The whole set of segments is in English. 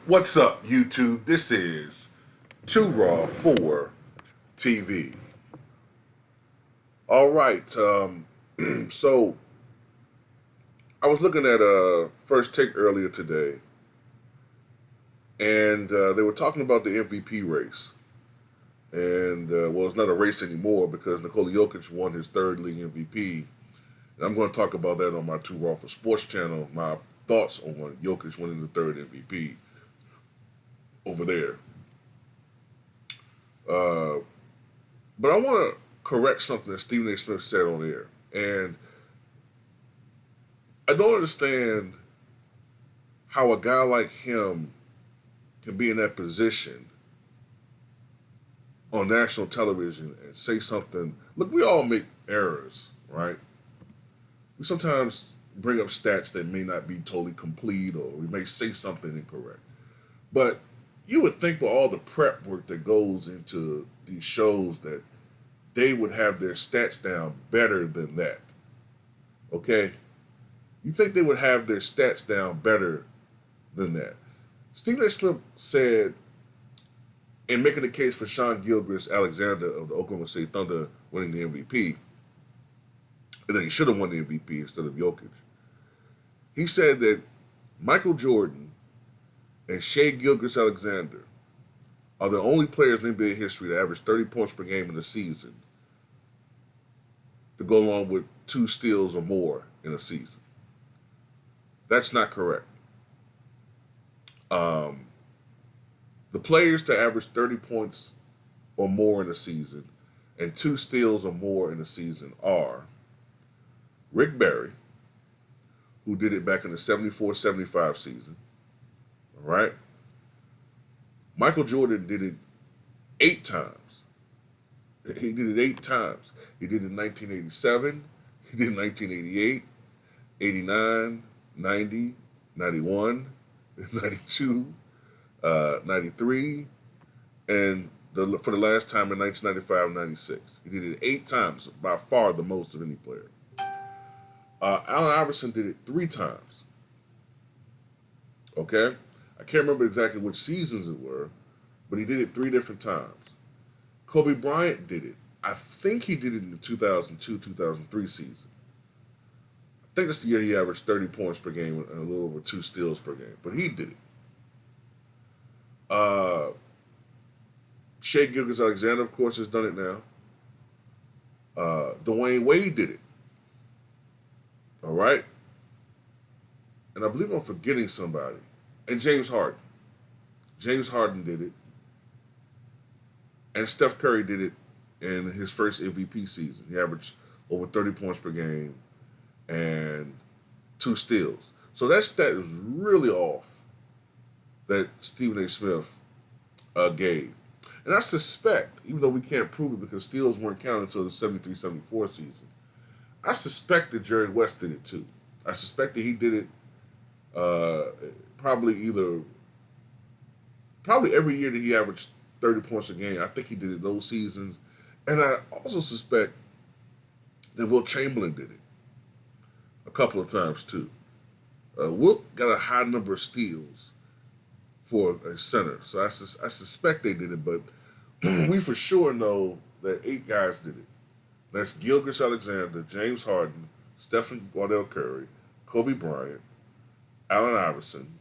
What's up, YouTube? This is Too Raw for TV. All right. So I was looking at First Take earlier today, and they were talking about the MVP race. And well, it's not a race anymore because Nikola Jokic won his third league MVP. And I'm going to talk about that on my Too Raw for Sports channel. My thoughts on Jokic winning the third MVP over there. But I want to correct something that Stephen A. Smith said on air. And I don't understand how a guy like him can be in that position on national television and say something. Look, we all make errors, right? We sometimes bring up stats that may not be totally complete, or we may say something incorrect. But you would think with all the prep work that goes into these shows that they would have their stats down better than that. Okay? You think they would have their stats down better than that. Stephen A. Smith said, in making the case for Sean Gilgeous-Alexander of the Oklahoma City Thunder winning the MVP, and that he should have won the MVP instead of Jokic, he said that Michael Jordan and Shai Gilgeous-Alexander are the only players in NBA history to average 30 points per game in a season, to go along with 2 steals or more in a season. That's not correct. The players to average 30 points or more in a season and 2 steals or more in a season are Rick Barry, who did it back in the 74-75 season. All right? Michael Jordan did it 8 times. He did it 8 times. He did it in 1987. He did it in 1988, 89, 90, 91, 92, 93, and for the last time in 1995-96. He did it 8 times, by far the most of any player. Allen Iverson did it 3 times. Okay? I can't remember exactly which seasons it were, but he did it 3 different times. Kobe Bryant did it. I think he did it in the 2002-2003 season. I think that's the year he averaged 30 points per game and a little over 2 steals per game, but he did it. Shai Gilgeous-Alexander, of course, has done it now. Dwayne Wade did it. All right? And I believe I'm forgetting somebody. And James Harden. James Harden did it. And Steph Curry did it in his first MVP season. He averaged over 30 points per game and 2 steals. So that stat is really off that Stephen A. Smith gave. And I suspect, even though we can't prove it because steals weren't counted until the 73-74 season, I suspect that Jerry West did it too. I suspect that he did it probably every year that he averaged 30 points a game. I think he did it those seasons. And I also suspect that Wilt Chamberlain did it a couple of times too. Wilt got a high number of steals for a center. So I suspect they did it, but we for sure know that 8 guys did it. That's Gilgeous-Alexander, James Harden, Stephen Waddell Curry, Kobe Bryant, Allen Iverson,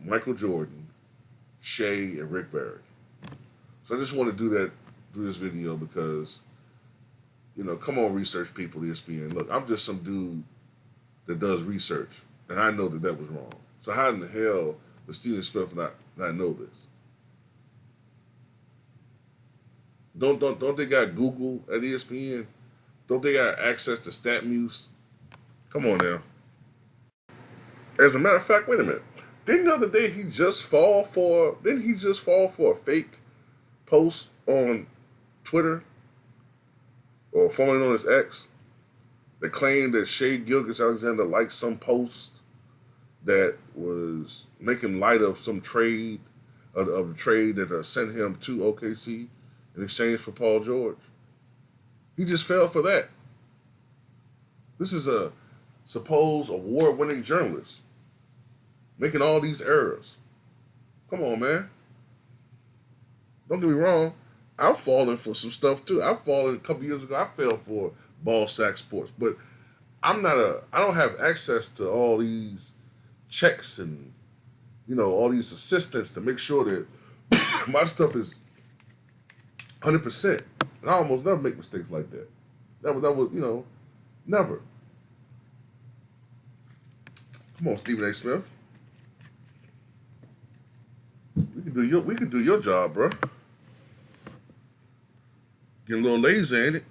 Michael Jordan, Shai, and Rick Barry. So I just want to do this video because, come on, research people, ESPN. Look, I'm just some dude that does research, and I know that was wrong. So how in the hell does Stephen Smith not know this? Don't they got Google at ESPN? Don't they got access to StatMuse? Come on now. As a matter of fact, wait a minute. Didn't the other day he just fall for a fake post on Twitter, or formerly known as X, that claimed that Shai Gilgeous-Alexander liked some post that was making light of some trade, of the trade that sent him to OKC in exchange for Paul George. He just fell for that. This is a supposed award-winning journalist. making all these errors. Come on, man. Don't get me wrong. I've fallen for some stuff too. I've fallen a couple years ago. I fell for ball sack sports, but I don't have access to all these checks and all these assistants to make sure that my stuff is 100%. And I almost never make mistakes like that. That was never. Come on, Stephen A. Smith. We can do your job, bro. Getting a little lazy, ain't it?